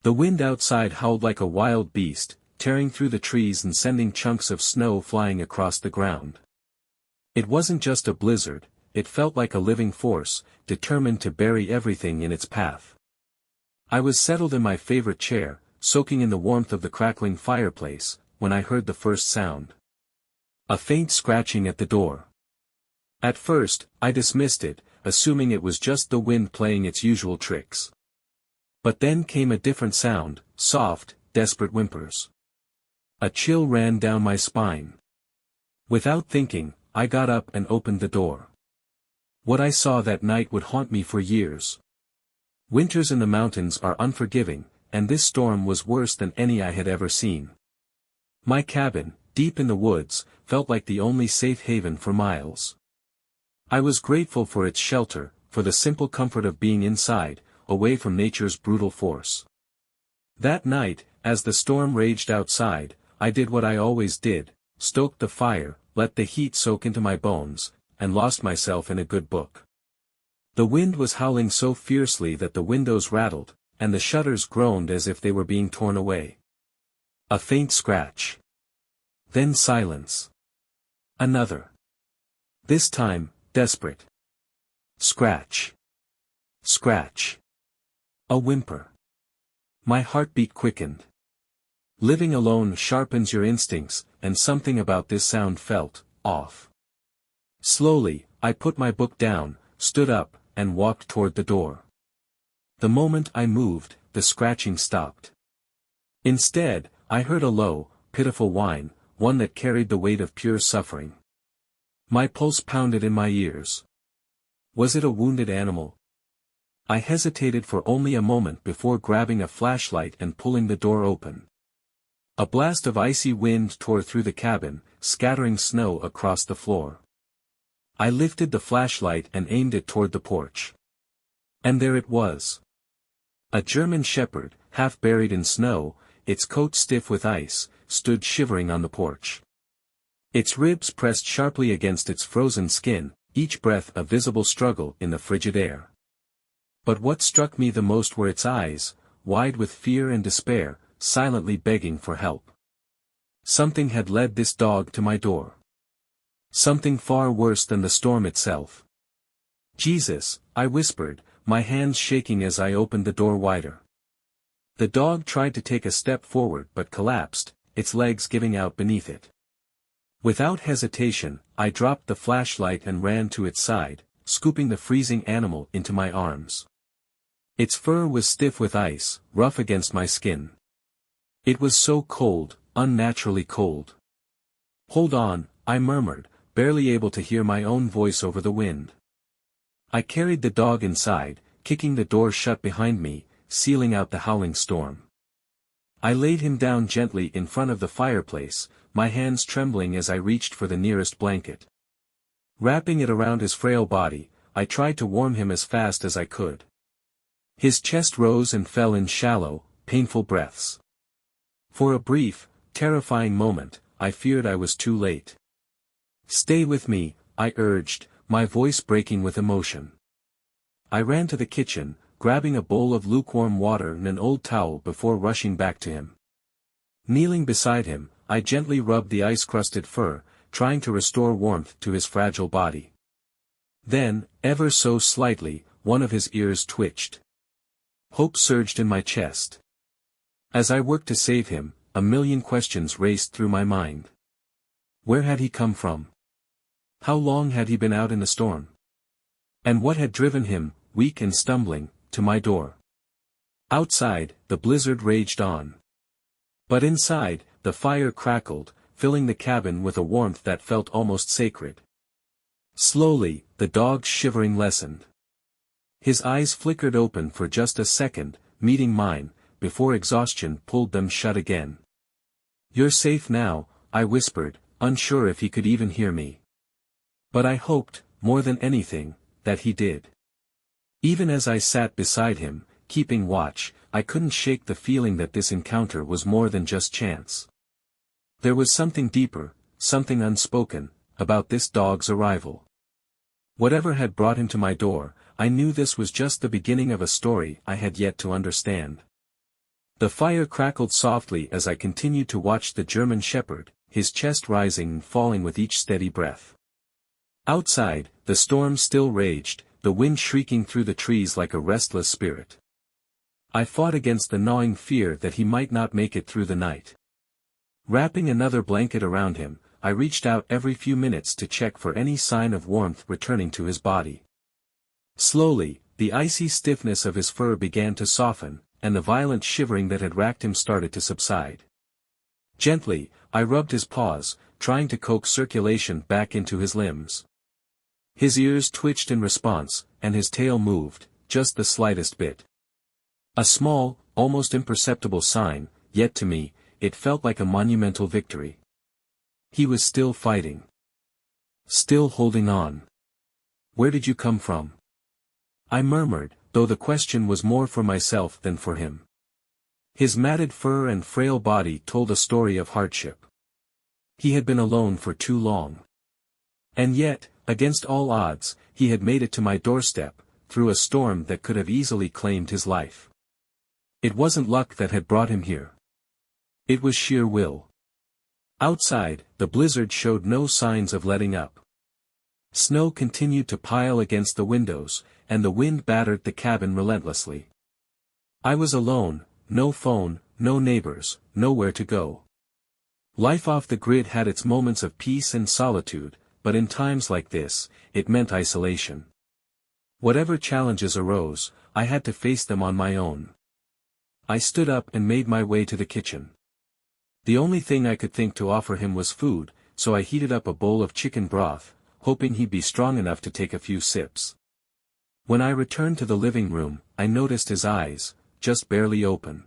The wind outside howled like a wild beast, tearing through the trees and sending chunks of snow flying across the ground. It wasn't just a blizzard, it felt like a living force, determined to bury everything in its path. I was settled in my favorite chair, soaking in the warmth of the crackling fireplace, when I heard the first sound. A faint scratching at the door. At first, I dismissed it, assuming it was just the wind playing its usual tricks. But then came a different sound, soft, desperate whimpers. A chill ran down my spine. Without thinking, I got up and opened the door. What I saw that night would haunt me for years. Winters in the mountains are unforgiving, and this storm was worse than any I had ever seen. My cabin, deep in the woods, felt like the only safe haven for miles. I was grateful for its shelter, for the simple comfort of being inside, away from nature's brutal force. That night, as the storm raged outside, I did what I always did, stoked the fire, let the heat soak into my bones, and lost myself in a good book. The wind was howling so fiercely that the windows rattled, and the shutters groaned as if they were being torn away. A faint scratch. Then silence. Another. This time, desperate. Scratch. Scratch. A whimper. My heartbeat quickened. Living alone sharpens your instincts, and something about this sound felt off. Slowly, I put my book down, stood up, and walked toward the door. The moment I moved, the scratching stopped. Instead, I heard a low, pitiful whine, one that carried the weight of pure suffering. My pulse pounded in my ears. Was it a wounded animal? I hesitated for only a moment before grabbing a flashlight and pulling the door open. A blast of icy wind tore through the cabin, scattering snow across the floor. I lifted the flashlight and aimed it toward the porch. And there it was. A German shepherd, half buried in snow, its coat stiff with ice, stood shivering on the porch. Its ribs pressed sharply against its frozen skin, each breath a visible struggle in the frigid air. But what struck me the most were its eyes, wide with fear and despair, silently begging for help. Something had led this dog to my door. Something far worse than the storm itself. "Jesus," I whispered, my hands shaking as I opened the door wider. The dog tried to take a step forward but collapsed, its legs giving out beneath it. Without hesitation, I dropped the flashlight and ran to its side, scooping the freezing animal into my arms. Its fur was stiff with ice, rough against my skin. It was so cold, unnaturally cold. "Hold on," I murmured, barely able to hear my own voice over the wind. I carried the dog inside, kicking the door shut behind me, sealing out the howling storm. I laid him down gently in front of the fireplace, my hands trembling as I reached for the nearest blanket. Wrapping it around his frail body, I tried to warm him as fast as I could. His chest rose and fell in shallow, painful breaths. For a brief, terrifying moment, I feared I was too late. "Stay with me," I urged, my voice breaking with emotion. I ran to the kitchen, grabbing a bowl of lukewarm water and an old towel before rushing back to him. Kneeling beside him, I gently rubbed the ice-crusted fur, trying to restore warmth to his fragile body. Then, ever so slightly, one of his ears twitched. Hope surged in my chest. As I worked to save him, a million questions raced through my mind. Where had he come from? How long had he been out in the storm? And what had driven him, weak and stumbling, to my door? Outside, the blizzard raged on. But inside, the fire crackled, filling the cabin with a warmth that felt almost sacred. Slowly, the dog's shivering lessened. His eyes flickered open for just a second, meeting mine, before exhaustion pulled them shut again. "You're safe now," I whispered, unsure if he could even hear me. But I hoped, more than anything, that he did. Even as I sat beside him, keeping watch, I couldn't shake the feeling that this encounter was more than just chance. There was something deeper, something unspoken, about this dog's arrival. Whatever had brought him to my door, I knew this was just the beginning of a story I had yet to understand. The fire crackled softly as I continued to watch the German shepherd, his chest rising and falling with each steady breath. Outside, the storm still raged, the wind shrieking through the trees like a restless spirit. I fought against the gnawing fear that he might not make it through the night. Wrapping another blanket around him, I reached out every few minutes to check for any sign of warmth returning to his body. Slowly, the icy stiffness of his fur began to soften, and the violent shivering that had racked him started to subside. Gently, I rubbed his paws, trying to coax circulation back into his limbs. His ears twitched in response, and his tail moved, just the slightest bit. A small, almost imperceptible sign, yet to me, it felt like a monumental victory. He was still fighting. Still holding on. "Where did you come from?" I murmured, though the question was more for myself than for him. His matted fur and frail body told a story of hardship. He had been alone for too long. And yet, against all odds, he had made it to my doorstep, through a storm that could have easily claimed his life. It wasn't luck that had brought him here. It was sheer will. Outside, the blizzard showed no signs of letting up. Snow continued to pile against the windows, and the wind battered the cabin relentlessly. I was alone, no phone, no neighbors, nowhere to go. Life off the grid had its moments of peace and solitude, but in times like this, it meant isolation. Whatever challenges arose, I had to face them on my own. I stood up and made my way to the kitchen. The only thing I could think to offer him was food, so I heated up a bowl of chicken broth, hoping he'd be strong enough to take a few sips. When I returned to the living room, I noticed his eyes, just barely open.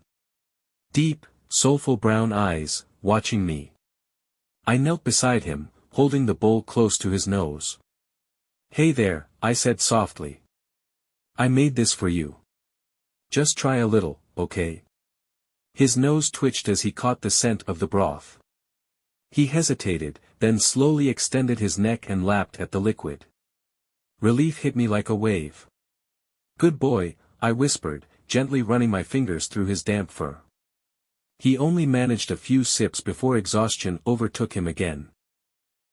Deep, soulful brown eyes, watching me. I knelt beside him, holding the bowl close to his nose. "Hey there," I said softly. "I made this for you. Just try a little, okay?" His nose twitched as he caught the scent of the broth. He hesitated, then slowly extended his neck and lapped at the liquid. Relief hit me like a wave. "Good boy," I whispered, gently running my fingers through his damp fur. He only managed a few sips before exhaustion overtook him again.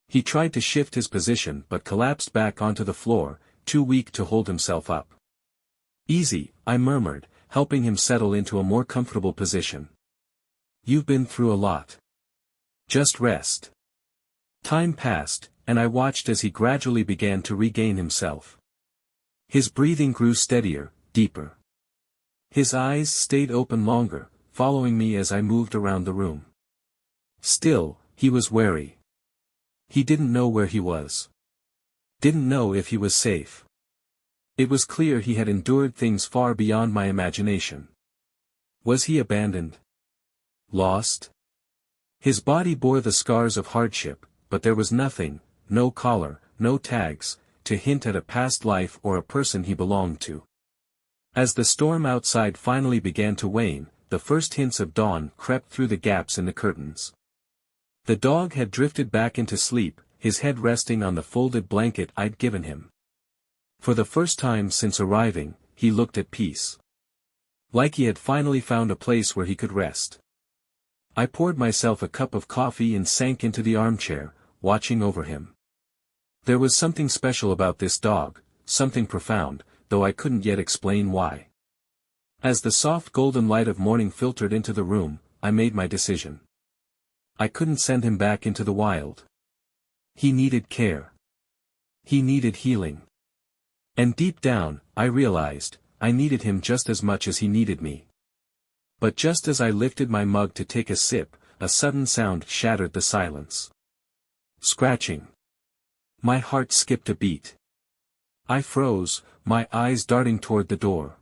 He tried to shift his position but collapsed back onto the floor, too weak to hold himself up. "Easy," I murmured, helping him settle into a more comfortable position. "You've been through a lot. Just rest." Time passed, and I watched as he gradually began to regain himself. His breathing grew steadier, deeper. His eyes stayed open longer, following me as I moved around the room. Still, he was wary. He didn't know where he was. Didn't know if he was safe. It was clear he had endured things far beyond my imagination. Was he abandoned? Lost? His body bore the scars of hardship, but there was nothing, no collar, no tags, to hint at a past life or a person he belonged to. As the storm outside finally began to wane, the first hints of dawn crept through the gaps in the curtains. The dog had drifted back into sleep, his head resting on the folded blanket I'd given him. For the first time since arriving, he looked at peace. Like he had finally found a place where he could rest. I poured myself a cup of coffee and sank into the armchair, watching over him. There was something special about this dog, something profound, though I couldn't yet explain why. As the soft golden light of morning filtered into the room, I made my decision. I couldn't send him back into the wild. He needed care. He needed healing. And deep down, I realized, I needed him just as much as he needed me. But just as I lifted my mug to take a sip, a sudden sound shattered the silence. Scratching. My heart skipped a beat. I froze, my eyes darting toward the door.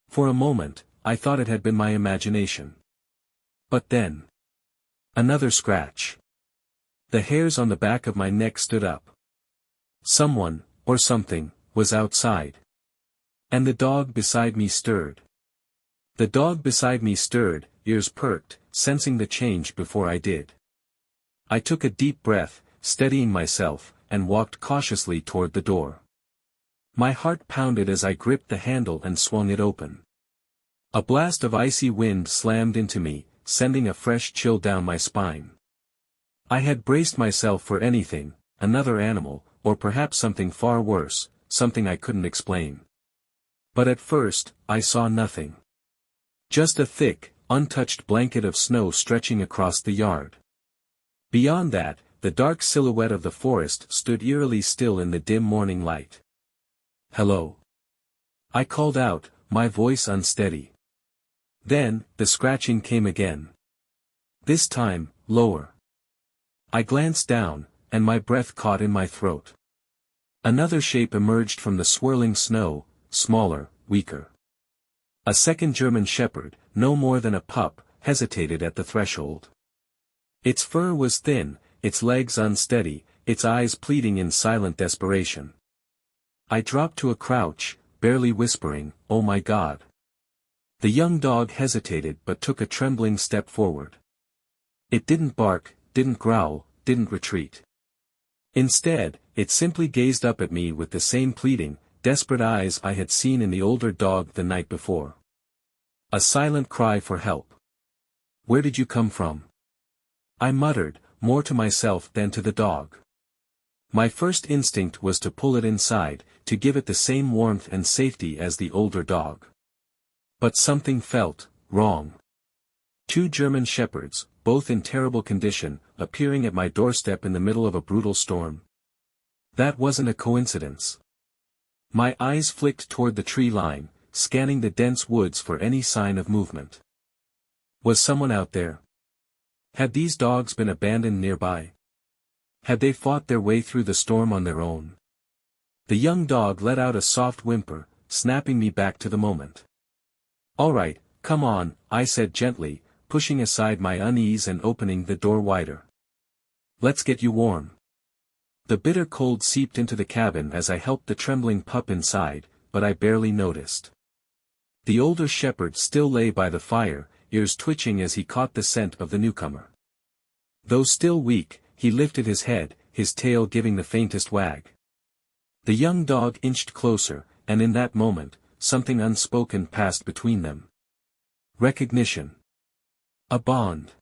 For a moment, I thought it had been my imagination. But then... another scratch. The hairs on the back of my neck stood up. Someone, or something, was outside. And the dog beside me stirred. The dog beside me stirred, ears perked, sensing the change before I did. I took a deep breath, steadying myself, and walked cautiously toward the door. My heart pounded as I gripped the handle and swung it open. A blast of icy wind slammed into me, sending a fresh chill down my spine. I had braced myself for anything, another animal, or perhaps something far worse, something I couldn't explain. But at first, I saw nothing. Just a thick, untouched blanket of snow stretching across the yard. Beyond that, the dark silhouette of the forest stood eerily still in the dim morning light. "Hello," I called out, my voice unsteady. Then, the scratching came again. This time, lower. I glanced down, and my breath caught in my throat. Another shape emerged from the swirling snow, smaller, weaker. A second German shepherd, no more than a pup, hesitated at the threshold. Its fur was thin, its legs unsteady, its eyes pleading in silent desperation. I dropped to a crouch, barely whispering, "Oh my God." The young dog hesitated but took a trembling step forward. It didn't bark, didn't growl, didn't retreat. Instead, it simply gazed up at me with the same pleading, desperate eyes I had seen in the older dog the night before. A silent cry for help. "Where did you come from?" I muttered, more to myself than to the dog. My first instinct was to pull it inside, to give it the same warmth and safety as the older dog. But something felt wrong. Two German shepherds, both in terrible condition, appearing at my doorstep in the middle of a brutal storm. That wasn't a coincidence. My eyes flicked toward the tree line, scanning the dense woods for any sign of movement. Was someone out there? Had these dogs been abandoned nearby? Had they fought their way through the storm on their own? The young dog let out a soft whimper, snapping me back to the moment. "All right, come on," I said gently, pushing aside my unease and opening the door wider. "Let's get you warm." The bitter cold seeped into the cabin as I helped the trembling pup inside, but I barely noticed. The older shepherd still lay by the fire, ears twitching as he caught the scent of the newcomer. Though still weak, he lifted his head, his tail giving the faintest wag. The young dog inched closer, and in that moment, something unspoken passed between them. Recognition. A bond.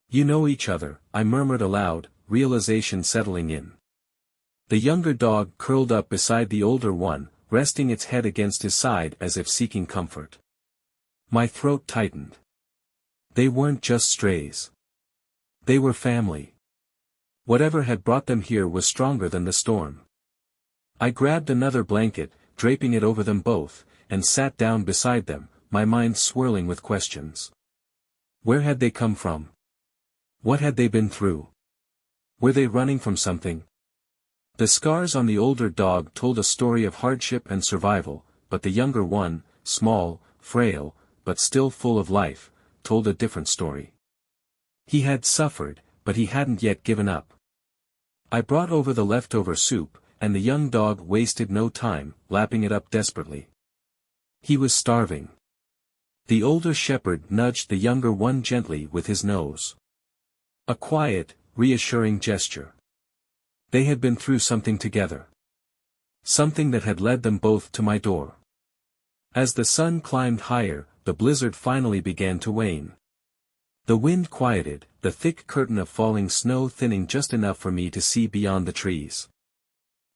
"You know each other," I murmured aloud, realization settling in. The younger dog curled up beside the older one, resting its head against his side as if seeking comfort. My throat tightened. They weren't just strays. They were family. Whatever had brought them here was stronger than the storm. I grabbed another blanket, draping it over them both, and sat down beside them, my mind swirling with questions. Where had they come from? What had they been through? Were they running from something? The scars on the older dog told a story of hardship and survival, but the younger one, small, frail, but still full of life, told a different story. He had suffered, but he hadn't yet given up. I brought over the leftover soup, and the young dog wasted no time, lapping it up desperately. He was starving. The older shepherd nudged the younger one gently with his nose. A quiet, reassuring gesture. They had been through something together. Something that had led them both to my door. As the sun climbed higher, the blizzard finally began to wane. The wind quieted, the thick curtain of falling snow thinning just enough for me to see beyond the trees.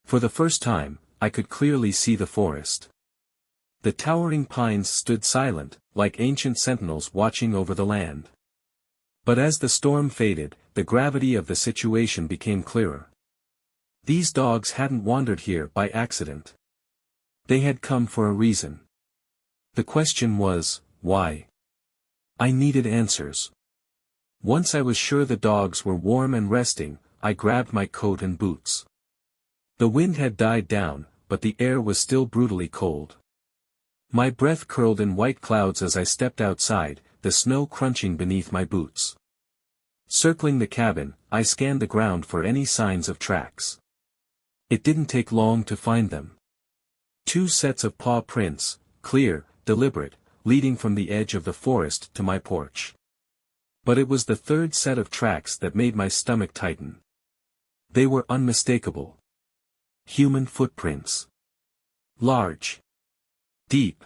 For the first time, I could clearly see the forest. The towering pines stood silent, like ancient sentinels watching over the land. But as the storm faded, the gravity of the situation became clearer. These dogs hadn't wandered here by accident. They had come for a reason. The question was, why? I needed answers. Once I was sure the dogs were warm and resting, I grabbed my coat and boots. The wind had died down, but the air was still brutally cold. My breath curled in white clouds as I stepped outside, the snow crunching beneath my boots. Circling the cabin, I scanned the ground for any signs of tracks. It didn't take long to find them. 2 sets of paw prints, clear, deliberate, leading from the edge of the forest to my porch. But it was the 3rd set of tracks that made my stomach tighten. They were unmistakable. Human footprints. Large. Deep.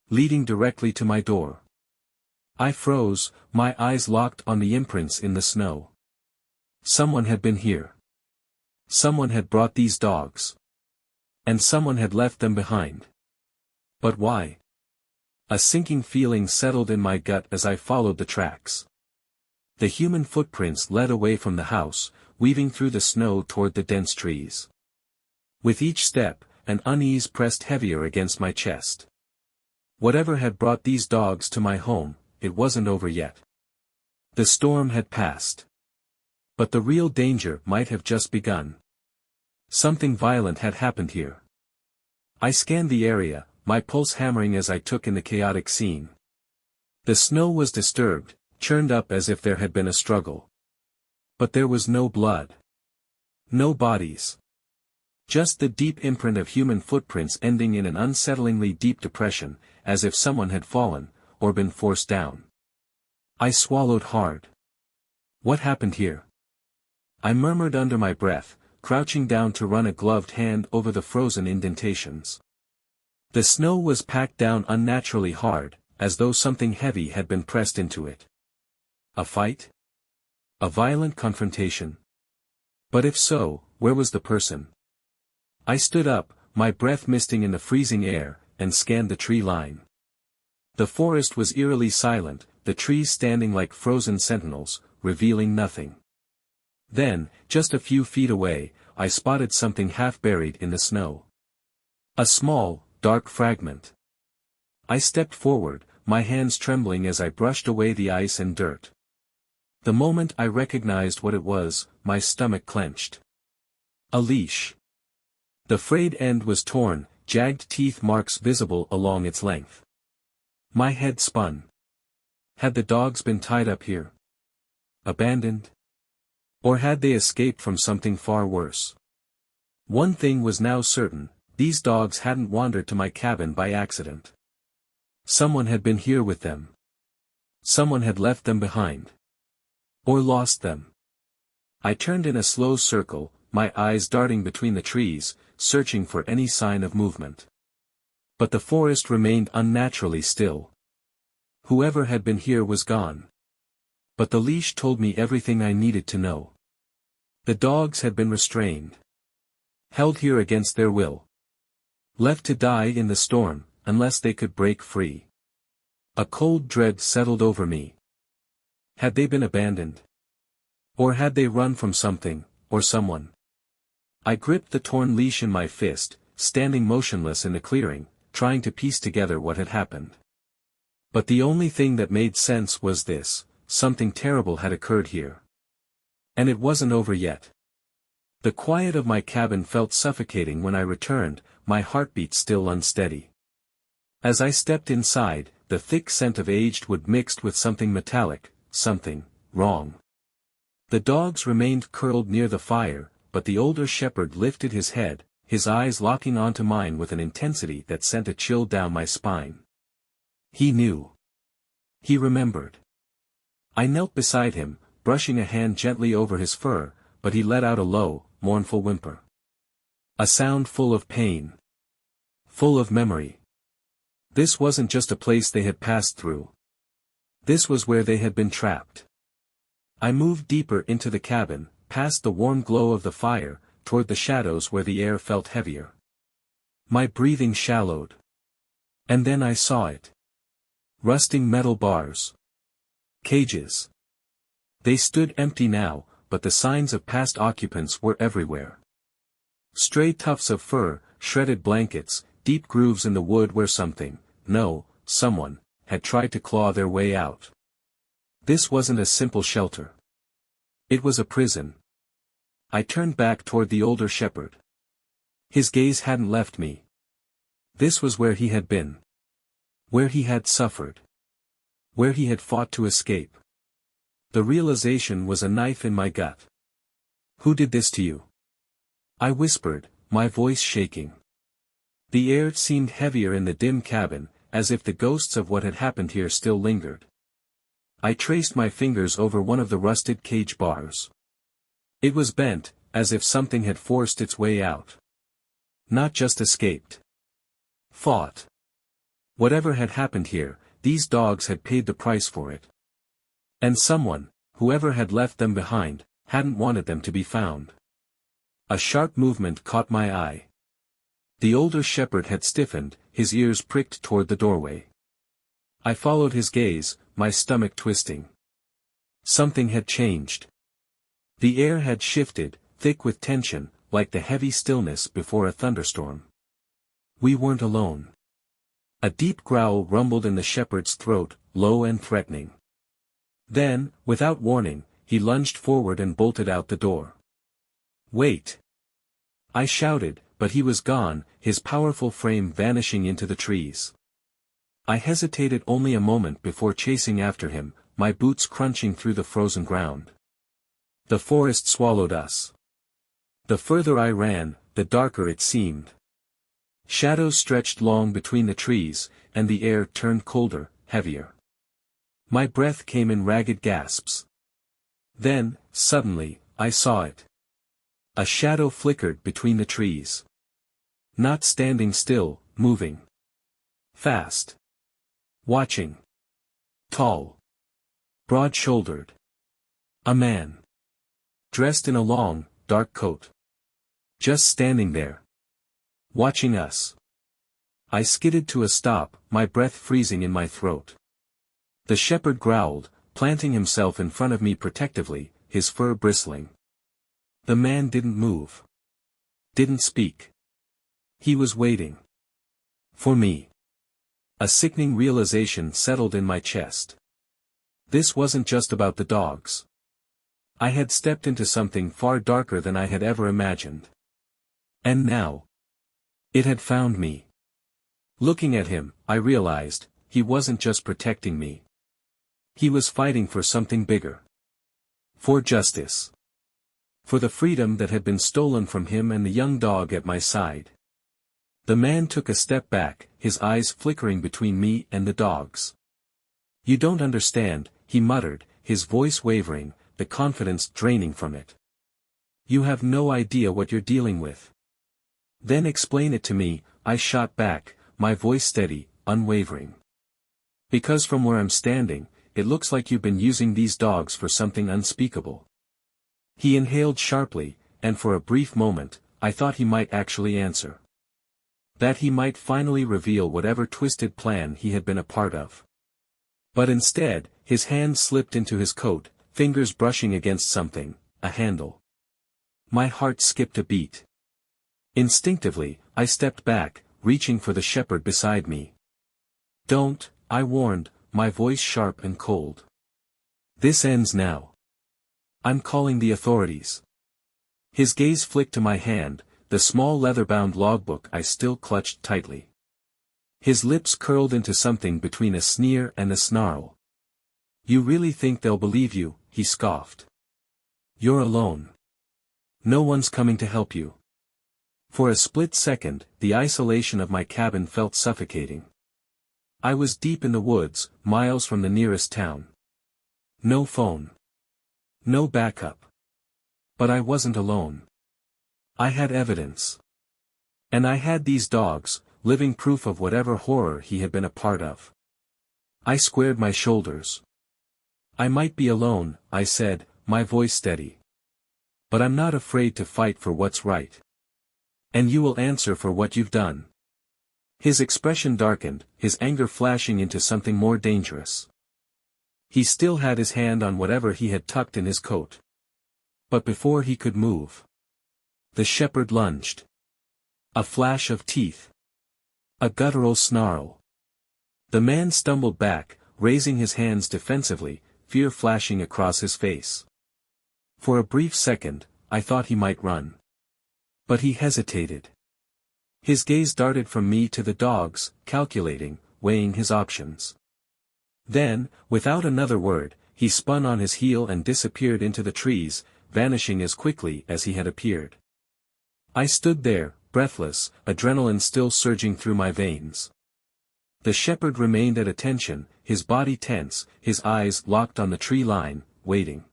leading directly to my door. I froze, my eyes locked on the imprints in the snow. Someone had been here. Someone had brought these dogs. And someone had left them behind. But why? A sinking feeling settled in my gut as I followed the tracks. The human footprints led away from the house, weaving through the snow toward the dense trees. With each step, an unease pressed heavier against my chest. Whatever had brought these dogs to my home, it wasn't over yet. The storm had passed. But the real danger might have just begun. Something violent had happened here. I scanned the area, my pulse hammering as I took in the chaotic scene. The snow was disturbed, churned up as if there had been a struggle. But there was no blood. No bodies. Just the deep imprint of human footprints ending in an unsettlingly deep depression, as if someone had fallen, or been forced down. I swallowed hard. What happened here? I murmured under my breath, crouching down to run a gloved hand over the frozen indentations. The snow was packed down unnaturally hard, as though something heavy had been pressed into it. A fight? A violent confrontation? But if so, where was the person? I stood up, my breath misting in the freezing air, and scanned the tree line. The forest was eerily silent, the trees standing like frozen sentinels, revealing nothing. Then, just a few feet away, I spotted something half buried in the snow. A small, dark fragment. I stepped forward, my hands trembling as I brushed away the ice and dirt. The moment I recognized what it was, my stomach clenched. A leash. The frayed end was torn, jagged teeth marks visible along its length. My head spun. Had the dogs been tied up here? Abandoned? Or had they escaped from something far worse? One thing was now certain, these dogs hadn't wandered to my cabin by accident. Someone had been here with them. Someone had left them behind. Or lost them. I turned in a slow circle, my eyes darting between the trees, searching for any sign of movement. But the forest remained unnaturally still. Whoever had been here was gone. But the leash told me everything I needed to know. The dogs had been restrained. Held here against their will. Left to die in the storm, unless they could break free. A cold dread settled over me. Had they been abandoned? Or had they run from something, or someone? I gripped the torn leash in my fist, standing motionless in the clearing, trying to piece together what had happened. But the only thing that made sense was this: something terrible had occurred here. And it wasn't over yet. The quiet of my cabin felt suffocating when I returned, my heartbeat still unsteady. As I stepped inside, the thick scent of aged wood mixed with something metallic, something wrong. The dogs remained curled near the fire, but the older shepherd lifted his head, his eyes locking onto mine with an intensity that sent a chill down my spine. He knew. He remembered. I knelt beside him, brushing a hand gently over his fur, but he let out a low, mournful whimper. A sound full of pain. Full of memory. This wasn't just a place they had passed through. This was where they had been trapped. I moved deeper into the cabin, past the warm glow of the fire, toward the shadows where the air felt heavier. My breathing shallowed. And then I saw it. Rusting metal bars. Cages. They stood empty now, but the signs of past occupants were everywhere. Stray tufts of fur, shredded blankets, deep grooves in the wood where someone, had tried to claw their way out. This wasn't a simple shelter. It was a prison. I turned back toward the older shepherd. His gaze hadn't left me. This was where he had been. Where he had suffered. Where he had fought to escape. The realization was a knife in my gut. Who did this to you? I whispered, my voice shaking. The air seemed heavier in the dim cabin, as if the ghosts of what had happened here still lingered. I traced my fingers over one of the rusted cage bars. It was bent, as if something had forced its way out. Not just escaped. Fought. Whatever had happened here, these dogs had paid the price for it. And someone, whoever had left them behind, hadn't wanted them to be found. A sharp movement caught my eye. The older shepherd had stiffened, his ears pricked toward the doorway. I followed his gaze, my stomach twisting. Something had changed. The air had shifted, thick with tension, like the heavy stillness before a thunderstorm. We weren't alone. A deep growl rumbled in the shepherd's throat, low and threatening. Then, without warning, he lunged forward and bolted out the door. "Wait!" I shouted, but he was gone, his powerful frame vanishing into the trees. I hesitated only a moment before chasing after him, my boots crunching through the frozen ground. The forest swallowed us. The further I ran, the darker it seemed. Shadows stretched long between the trees, and the air turned colder, heavier. My breath came in ragged gasps. Then, suddenly, I saw it. A shadow flickered between the trees. Not standing still, moving. Fast. Watching. Tall. Broad-shouldered. A man. Dressed in a long, dark coat. Just standing there. Watching us. I skidded to a stop, my breath freezing in my throat. The shepherd growled, planting himself in front of me protectively, his fur bristling. The man didn't move. Didn't speak. He was waiting. For me. A sickening realization settled in my chest. This wasn't just about the dogs. I had stepped into something far darker than I had ever imagined. And now. It had found me. Looking at him, I realized, he wasn't just protecting me. He was fighting for something bigger. For justice. For the freedom that had been stolen from him and the young dog at my side. The man took a step back, his eyes flickering between me and the dogs. "You don't understand," he muttered, his voice wavering, the confidence draining from it. "You have no idea what you're dealing with." "Then explain it to me," I shot back, my voice steady, unwavering. "Because from where I'm standing, it looks like you've been using these dogs for something unspeakable." He inhaled sharply, and for a brief moment, I thought he might actually answer. That he might finally reveal whatever twisted plan he had been a part of. But instead, his hand slipped into his coat, fingers brushing against something, a handle. My heart skipped a beat. Instinctively, I stepped back, reaching for the shepherd beside me. "Don't," I warned, my voice sharp and cold. "This ends now. I'm calling the authorities." His gaze flicked to my hand, the small leather-bound logbook I still clutched tightly. His lips curled into something between a sneer and a snarl. "You really think they'll believe you?" he scoffed. "You're alone. No one's coming to help you." For a split second, the isolation of my cabin felt suffocating. I was deep in the woods, miles from the nearest town. No phone. No backup. But I wasn't alone. I had evidence. And I had these dogs, living proof of whatever horror he had been a part of. I squared my shoulders. "I might be alone," I said, my voice steady. "But I'm not afraid to fight for what's right. And you will answer for what you've done." His expression darkened, his anger flashing into something more dangerous. He still had his hand on whatever he had tucked in his coat. But before he could move, the shepherd lunged. A flash of teeth. A guttural snarl. The man stumbled back, raising his hands defensively, fear flashing across his face. For a brief second, I thought he might run. But he hesitated. His gaze darted from me to the dogs, calculating, weighing his options. Then, without another word, he spun on his heel and disappeared into the trees, vanishing as quickly as he had appeared. I stood there, breathless, adrenaline still surging through my veins. The shepherd remained at attention, his body tense, his eyes locked on the tree line, waiting.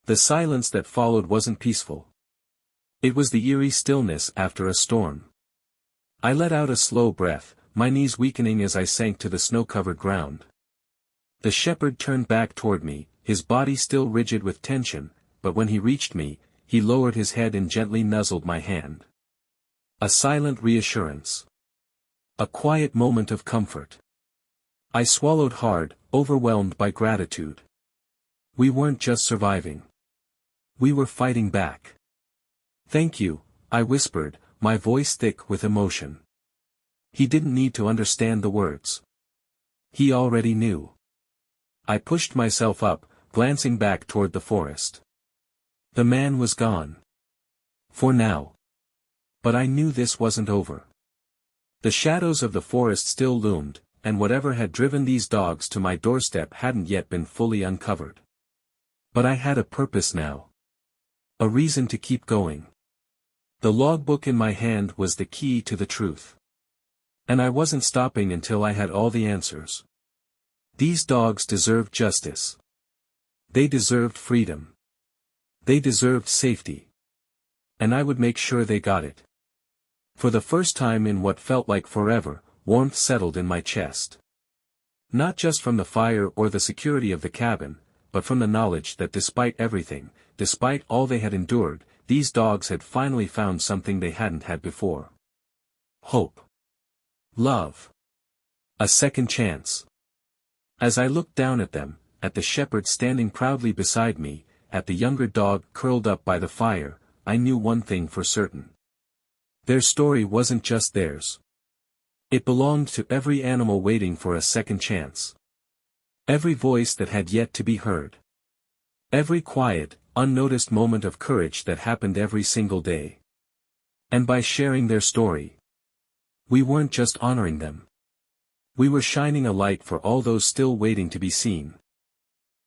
The silence that followed wasn't peaceful. It was the eerie stillness after a storm. I let out a slow breath, my knees weakening as I sank to the snow-covered ground. The shepherd turned back toward me, his body still rigid with tension, but when he reached me, he lowered his head and gently nuzzled my hand. A silent reassurance. A quiet moment of comfort. I swallowed hard, overwhelmed by gratitude. We weren't just surviving. We were fighting back. "Thank you," I whispered, my voice thick with emotion. He didn't need to understand the words. He already knew. I pushed myself up, glancing back toward the forest. The man was gone. For now. But I knew this wasn't over. The shadows of the forest still loomed, and whatever had driven these dogs to my doorstep hadn't yet been fully uncovered. But I had a purpose now. A reason to keep going. The logbook in my hand was the key to the truth. And I wasn't stopping until I had all the answers. These dogs deserved justice. They deserved freedom. They deserved safety. And I would make sure they got it. For the first time in what felt like forever, warmth settled in my chest. Not just from the fire or the security of the cabin, but from the knowledge that despite everything, despite all they had endured, these dogs had finally found something they hadn't had before. Hope. Love. A second chance. As I looked down at them, at the shepherd standing proudly beside me, at the younger dog curled up by the fire, I knew one thing for certain. Their story wasn't just theirs. It belonged to every animal waiting for a second chance. Every voice that had yet to be heard. Every quiet, unnoticed moment of courage that happened every single day. And by sharing their story, we weren't just honoring them. We were shining a light for all those still waiting to be seen.